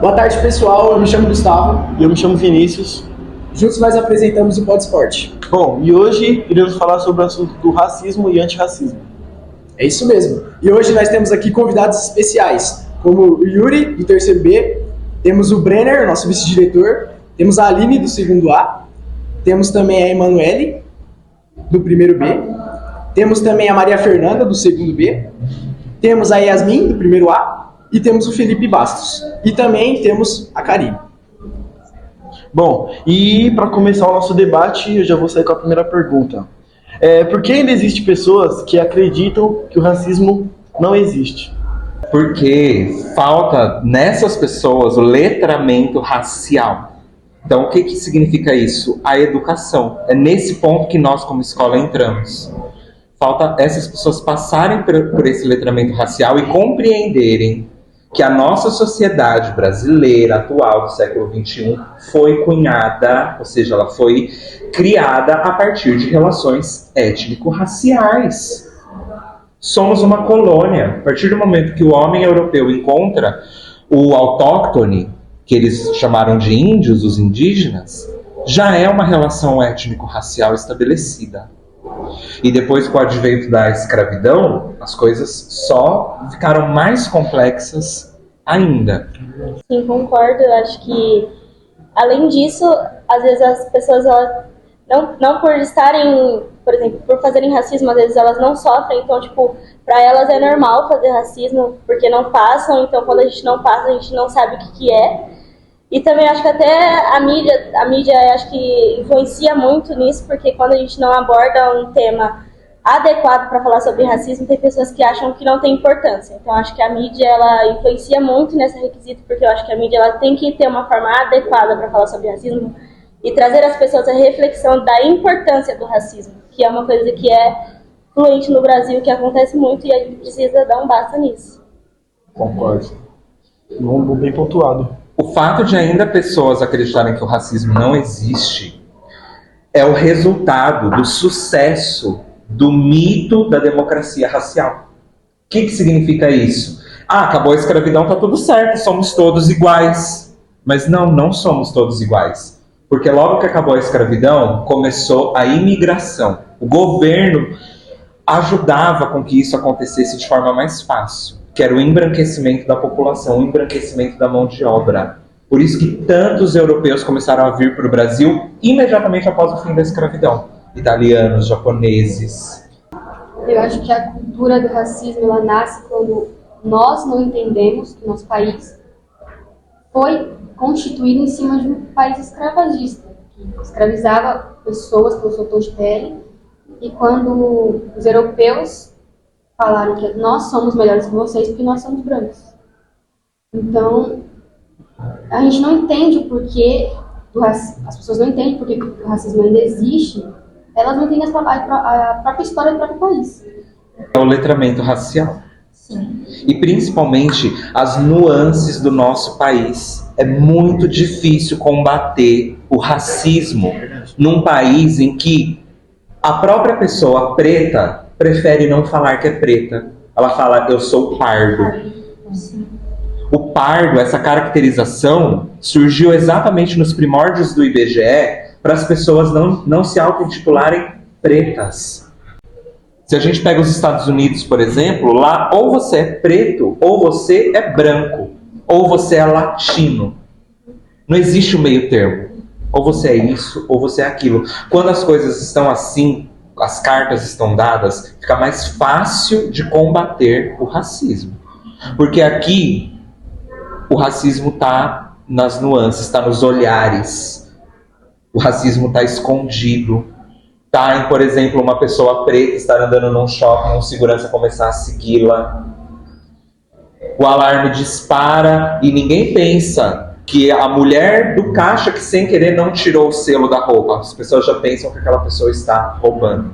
Boa tarde, pessoal. Eu me chamo Gustavo. E eu me chamo Vinícius. Juntos nós apresentamos o Pod Esporte. Bom, e hoje iremos falar sobre o assunto do racismo e antirracismo. É isso mesmo. E hoje nós temos aqui convidados especiais, como o Yuri, do terceiro B, temos o Brenner, nosso vice-diretor, temos a Aline, do segundo A, temos também a Emanuele, do primeiro B, temos também a Maria Fernanda, do segundo B, temos a Yasmin, do primeiro A, e temos o Felipe Bastos. E também temos a Karine. Bom, e para começar o nosso debate, eu já vou sair com a primeira pergunta. Por que ainda existem pessoas que acreditam que o racismo não existe? Porque falta nessas pessoas o letramento racial. Então, o que significa isso? A educação. É nesse ponto que nós, como escola, entramos. Falta essas pessoas passarem por esse letramento racial e compreenderem que a nossa sociedade brasileira atual do século XXI foi cunhada, ou seja, ela foi criada a partir de relações étnico-raciais. Somos uma colônia. A partir do momento que o homem europeu encontra o autóctone, que eles chamaram de índios, os indígenas, já é uma relação étnico-racial estabelecida. E depois, com o advento da escravidão, as coisas só ficaram mais complexas ainda. Sim, concordo. Eu acho que, além disso, às vezes as pessoas, elas não por estarem, por exemplo, por fazerem racismo, às vezes elas não sofrem. Então, tipo, para elas é normal fazer racismo porque não passam. Então, quando a gente não passa, a gente não sabe o que é. E também acho que até a mídia acho que influencia muito nisso, porque quando a gente não aborda um tema adequado para falar sobre racismo, tem pessoas que acham que não tem importância. Então acho que a mídia, ela influencia muito nesse requisito, porque eu acho que a mídia, ela tem que ter uma forma adequada para falar sobre racismo e trazer às pessoas a reflexão da importância do racismo, que é uma coisa que é fluente no Brasil, que acontece muito, e a gente precisa dar um basta nisso. Concordo. Bem pontuado. O fato de ainda pessoas acreditarem que o racismo não existe é o resultado do sucesso do mito da democracia racial. O que significa isso? Acabou a escravidão, tá tudo certo, somos todos iguais. Mas não somos todos iguais. Porque logo que acabou a escravidão, começou a imigração. O governo ajudava com que isso acontecesse de forma mais fácil, que era o embranquecimento da população, o embranquecimento da mão de obra. Por isso que tantos europeus começaram a vir para o Brasil imediatamente após o fim da escravidão. Italianos, japoneses. Eu acho que a cultura do racismo, ela nasce quando nós não entendemos que nosso país foi constituído em cima de um país escravagista, que escravizava pessoas pelo seu tom de pele, e quando os europeus falaram que nós somos melhores que vocês porque nós somos brancos. Então, a gente não entende o porquê do racismo. As pessoas não entendem porque o racismo ainda existe. Elas não entendem a própria história do próprio país. É o letramento racial. Sim. E principalmente as nuances do nosso país. É muito difícil combater o racismo num país em que a própria pessoa preta prefere não falar que é preta. Ela fala, eu sou pardo. O pardo, essa caracterização, surgiu exatamente nos primórdios do IBGE para as pessoas não se auto-intitularem pretas. Se a gente pega os Estados Unidos, por exemplo, lá ou você é preto, ou você é branco, ou você é latino. Não existe o meio termo. Ou você é isso, ou você é aquilo. Quando as coisas estão assim, as cartas estão dadas, fica mais fácil de combater o racismo. Porque aqui, o racismo está nas nuances, está nos olhares. O racismo está escondido. Está em, por exemplo, uma pessoa preta estar andando num shopping, um segurança começar a segui-la. O alarme dispara e ninguém pensa que a mulher do caixa que sem querer não tirou o selo da roupa. As pessoas já pensam que aquela pessoa está roubando.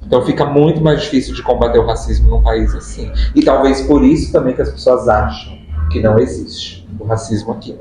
Então fica muito mais difícil de combater o racismo num país assim. E talvez por isso também que as pessoas acham que não existe o racismo aqui.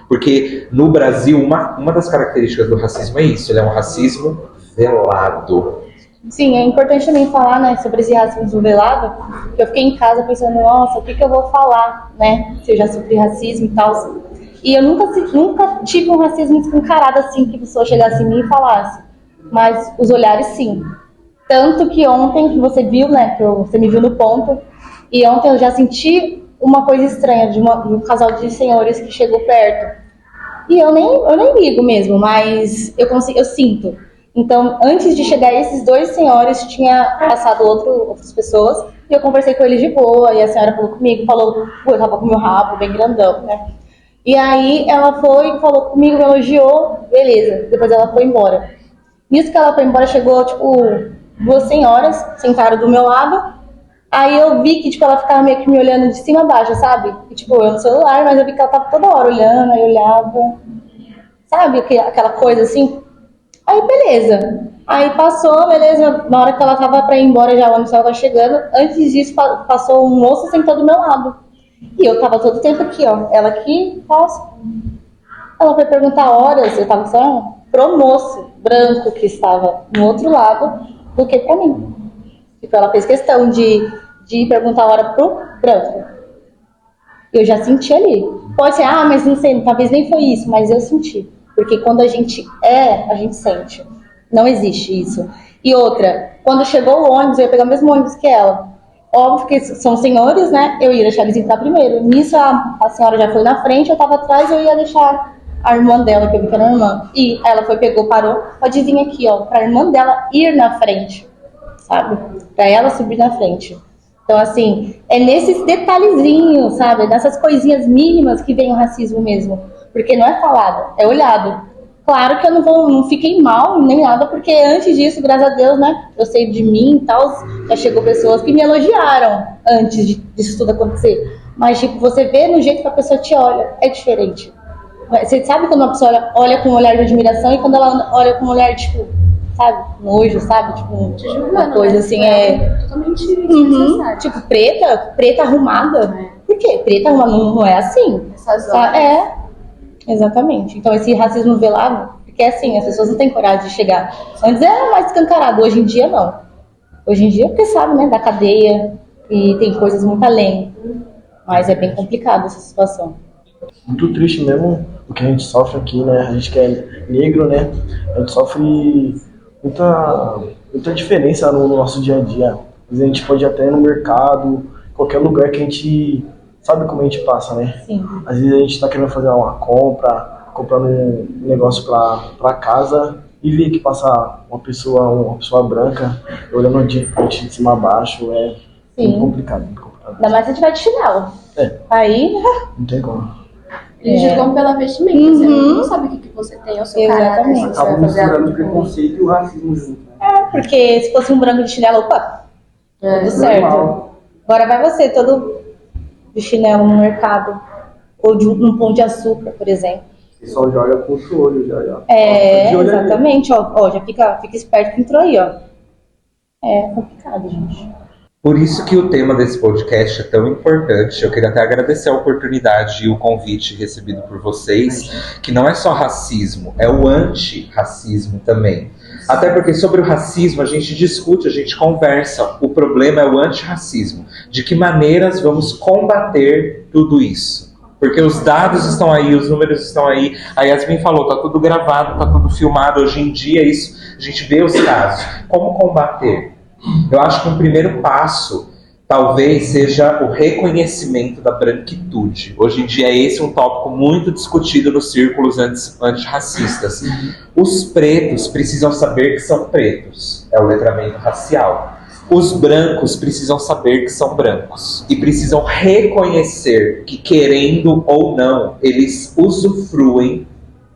Porque no Brasil, uma das características do racismo é isso. Ele é um racismo velado. Sim, é importante também falar, né, sobre esse racismo velado, que eu fiquei em casa pensando, nossa, o que eu vou falar, né, se eu já sofri racismo e tal. E eu nunca tive um racismo escancarado assim, que a pessoa chegasse em mim e falasse, mas os olhares sim. Tanto que ontem, que você viu, né, você me viu no ponto, e ontem eu já senti uma coisa estranha de um casal de senhores que chegou perto. E eu nem ligo mesmo, mas eu sinto. Então, antes de chegar esses dois senhores, tinha passado outras pessoas, e eu conversei com eles de boa, e a senhora falou comigo, eu tava com meu rabo bem grandão, né? E aí ela foi, falou comigo, me elogiou, beleza. Depois ela foi embora. Nisso que ela foi embora, chegou, tipo, duas senhoras, sentaram do meu lado. Aí eu vi que, tipo, ela ficava meio que me olhando de cima a baixo, sabe? E, tipo, eu no celular, mas eu vi que ela tava toda hora olhando, aí olhava. Sabe? Aquela coisa assim. Aí, beleza. Aí passou, beleza. Na hora que ela tava pra ir embora, já o ônibus tava chegando. Antes disso, passou um moço sentou do meu lado. E eu tava todo tempo aqui, ó. Ela aqui, nossa. Ela foi perguntar horas, eu tava só pro moço branco que estava no outro lado do que pra mim. Então ela fez questão de perguntar a hora pro branco. Eu já senti ali. Pode ser, mas não sei, talvez nem foi isso, mas eu senti. Porque quando a gente sente. Não existe isso. E outra, quando chegou o ônibus, eu ia pegar o mesmo ônibus que ela. Óbvio que são senhores, né? Eu ia deixar eles entrar primeiro. Nisso, a senhora já foi na frente, eu tava atrás, eu ia deixar a irmã dela, que eu vi que era a irmã. E ela foi, pegou, parou. Pode vir aqui, ó, pra irmã dela ir na frente, sabe? Pra ela subir na frente. Então, assim, é nesses detalhezinhos, sabe? Nessas coisinhas mínimas que vem o racismo mesmo. Porque não é falado, é olhado. Claro que eu não fiquei mal nem nada, porque antes disso, graças a Deus, né, eu sei de mim e tal, já chegou pessoas que me elogiaram antes disso tudo acontecer. Mas, tipo, você vê no jeito que a pessoa te olha, é diferente. Você sabe quando uma pessoa olha com um olhar de admiração e quando ela olha com um olhar, tipo, sabe, nojo, sabe? Tipo, uma coisa assim, totalmente desnecessário. Tipo, preta arrumada. Por quê? Preta arrumada não é assim. Essas horas. Exatamente. Então esse racismo velado, porque assim, as pessoas não têm coragem de chegar. Antes era mais escancarado, hoje em dia não. Hoje em dia, porque sabe, né, da cadeia e tem coisas muito além. Mas é bem complicado essa situação. Muito triste mesmo o que a gente sofre aqui, né? A gente que é negro, né? A gente sofre muita diferença no nosso dia a dia. Às vezes a gente pode ir até no mercado, qualquer lugar que a gente sabe como a gente passa, né? Sim. Às vezes a gente tá querendo fazer uma comprar um negócio pra casa e ver que passa uma pessoa branca olhando a gente de cima a baixo, é muito complicado. Ainda mais se tiver de chinelo. Aí não tem como. Eles julgam pela vestimenta, você não sabe o que você tem, o seu caráter. Se você Acaba vai fazer misturando algo o preconceito e o racismo junto. porque se fosse um branco de chinelo, opa, tudo certo. Normal. Agora vai você, todo de chinelo no mercado, ou de um pão de açúcar, por exemplo. O pessoal já olha com outro olho, já. De olho exatamente, ó, já fica esperto que entrou aí, ó. É complicado, gente. Por isso que o tema desse podcast é tão importante. Eu queria até agradecer a oportunidade e o convite recebido por vocês, que não é só racismo, é o antirracismo também. Até porque sobre o racismo a gente discute, a gente conversa. O problema é o antirracismo. De que maneiras vamos combater tudo isso? Porque os dados estão aí, os números estão aí. A Yasmin falou, tá tudo gravado, tá tudo filmado. Hoje em dia isso, a gente vê os casos. Como combater? Eu acho que um primeiro passo talvez seja o reconhecimento da branquitude. Hoje em dia esse é um tópico muito discutido nos círculos antirracistas. Os pretos precisam saber que são pretos, é o letramento racial. Os brancos precisam saber que são brancos e precisam reconhecer que, querendo ou não, eles usufruem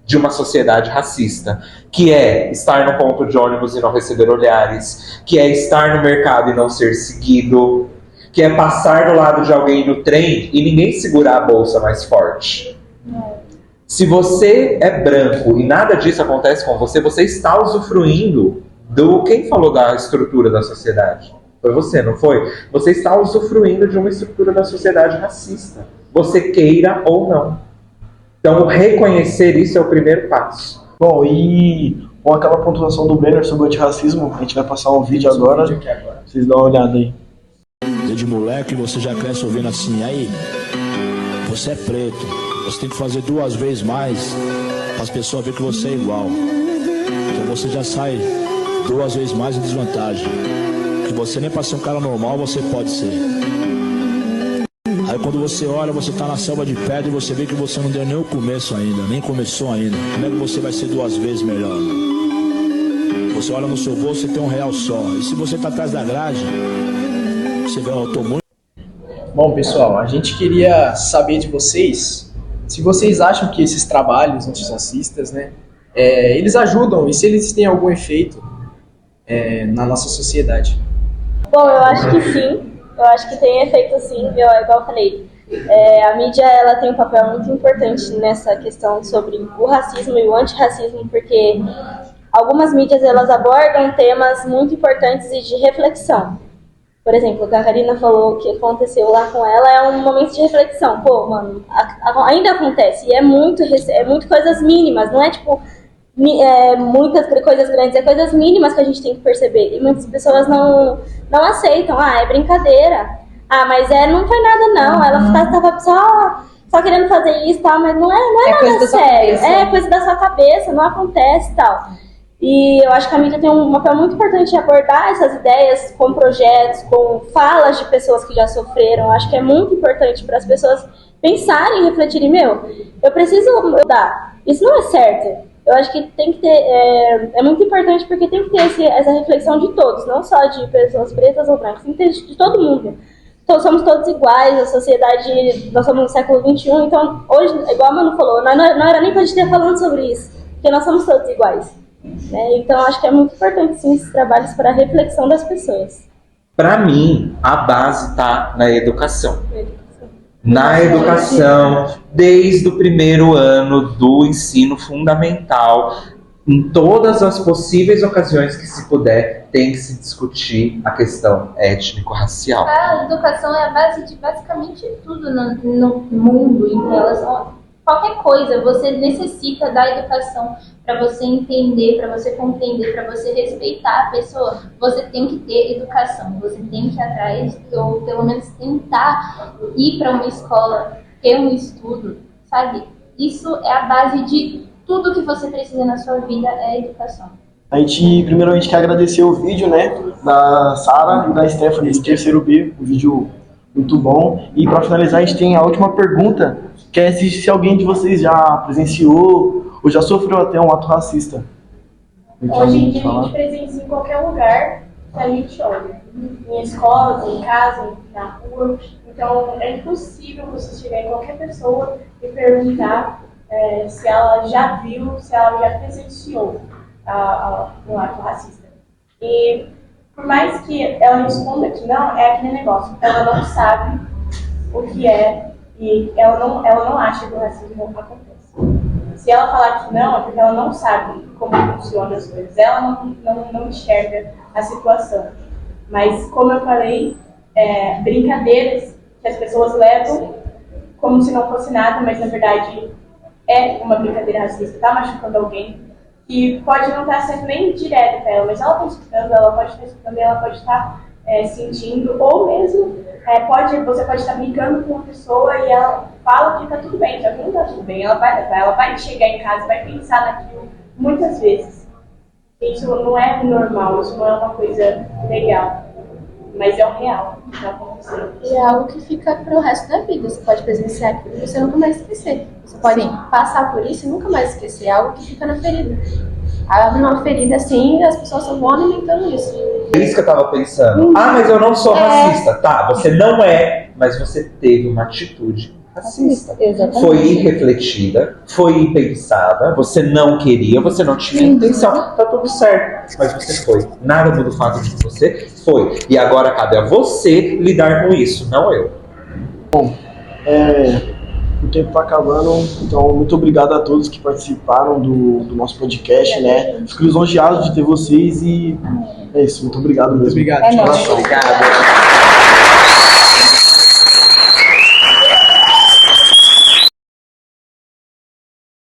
de uma sociedade racista, que é estar no ponto de ônibus e não receber olhares, que é estar no mercado e não ser seguido, que é passar do lado de alguém no trem e ninguém segurar a bolsa mais forte. Se você é branco e nada disso acontece com você, você está usufruindo do... Quem falou da estrutura da sociedade? Foi você, não foi? Você está usufruindo de uma estrutura da sociedade racista. Você queira ou não. Então, reconhecer isso é o primeiro passo. Bom, e Com aquela pontuação do Brenner sobre o antirracismo, a gente vai passar um vídeo agora. Vocês dão uma olhada aí. Desde moleque você já cresce ouvindo assim, aí, você é preto, você tem que fazer 2 vezes mais para as pessoas verem que você é igual. Então você já sai 2 vezes mais em desvantagem. Que você nem para ser um cara normal você pode ser. Aí quando você olha, você tá na selva de pedra e você vê que você não deu nem o começo ainda, nem começou ainda. Como é que você vai ser 2 vezes melhor? Você olha no seu bolso e tem R$1 só. E se você tá atrás da grade, você vê, eu tô muito... Bom, pessoal, a gente queria saber de vocês se vocês acham que esses trabalhos antirracistas, né, eles ajudam e se eles têm algum efeito na nossa sociedade. Bom, eu acho que sim. Eu acho que tem efeito sim, igual eu falei. A mídia ela tem um papel muito importante nessa questão sobre o racismo e o antirracismo, porque algumas mídias elas abordam temas muito importantes e de reflexão. Por exemplo, a Karina falou que aconteceu lá com ela, é um momento de reflexão. Pô, mano, ainda acontece. E é muito coisas mínimas, não é tipo muitas coisas grandes, é coisas mínimas que a gente tem que perceber. E muitas pessoas não aceitam. É brincadeira. Mas não foi nada não. Ela tava só querendo fazer isso e tal, mas não é nada sério. É coisa da sua cabeça, não acontece e tal. E eu acho que a mídia tem um papel muito importante em abordar essas ideias com projetos, com falas de pessoas que já sofreram. Eu acho que é muito importante para as pessoas pensarem e refletirem, eu preciso mudar. Isso não é certo. Eu acho que tem que ter, é muito importante porque tem que ter essa reflexão de todos, não só de pessoas pretas ou brancas, tem que ter de todo mundo. Então, somos todos iguais, a sociedade, nós somos no século XXI, então hoje, igual a Manu falou, não era nem pra gente estar falando sobre isso, porque nós somos todos iguais. Então, acho que é muito importante, sim, esses trabalhos para a reflexão das pessoas. Para mim, a base está na educação. Na educação, desde o primeiro ano do ensino fundamental, em todas as possíveis ocasiões que se puder, tem que se discutir a questão étnico-racial. A educação é a base de basicamente tudo no mundo, em relação a qualquer coisa. Você necessita da educação para você entender, para você compreender, para você respeitar a pessoa. Você tem que ter educação, você tem que ir atrás, ou pelo menos tentar ir para uma escola, ter um estudo, sabe? Isso é a base de tudo que você precisa na sua vida, é a educação. A gente, primeiramente, quer agradecer o vídeo, né, da Sara e da Stephanie, do terceiro B, um vídeo muito bom. E para finalizar, a gente tem a última pergunta, que é se alguém de vocês já presenciou ou já sofreu até um ato racista. Então, hoje em dia a gente presencia em qualquer lugar que a gente olha. Em escolas, em casa, na rua. Então é impossível você chegar em qualquer pessoa e perguntar se ela já viu, se ela já presenciou um ato racista. E por mais que ela responda que não, é aquele negócio. Ela não sabe o que é e ela não acha que o racismo acontece. Se ela falar que não, é porque ela não sabe como funcionam as coisas. Ela não enxerga a situação. Mas, como eu falei, brincadeiras que as pessoas levam como se não fosse nada, mas na verdade é uma brincadeira racista, está machucando alguém, que pode não estar sendo nem direto para ela, mas ela está escutando, ela pode estar escutando e ela pode estar sentindo, ou mesmo você pode estar brincando com uma pessoa e ela fala que está tudo bem, só que não está tudo bem, ela vai chegar em casa, vai pensar naquilo muitas vezes. Isso não é normal, isso não é uma coisa legal, mas é o real que está acontecendo. E é algo que fica para o resto da vida. Você pode presenciar aquilo e você nunca mais esquecer. Você pode passar por isso e nunca mais esquecer. É algo que fica na ferida. Abre uma ferida assim e as pessoas só vão alimentando isso. É isso que eu tava pensando. Mas eu não sou racista. Tá, você não é, mas você teve uma atitude racista. Exatamente. Foi irrefletida, foi impensada, você não queria, você não tinha intenção. Tá tudo certo, mas você foi. Nada muda o fato de que você foi. E agora cabe a você lidar com isso, não eu. Bom, o tempo está acabando, então muito obrigado a todos que participaram do nosso podcast, né? Fico lisonjeado de ter vocês e é isso, muito obrigado mesmo. Muito obrigado. É nóis. Obrigado.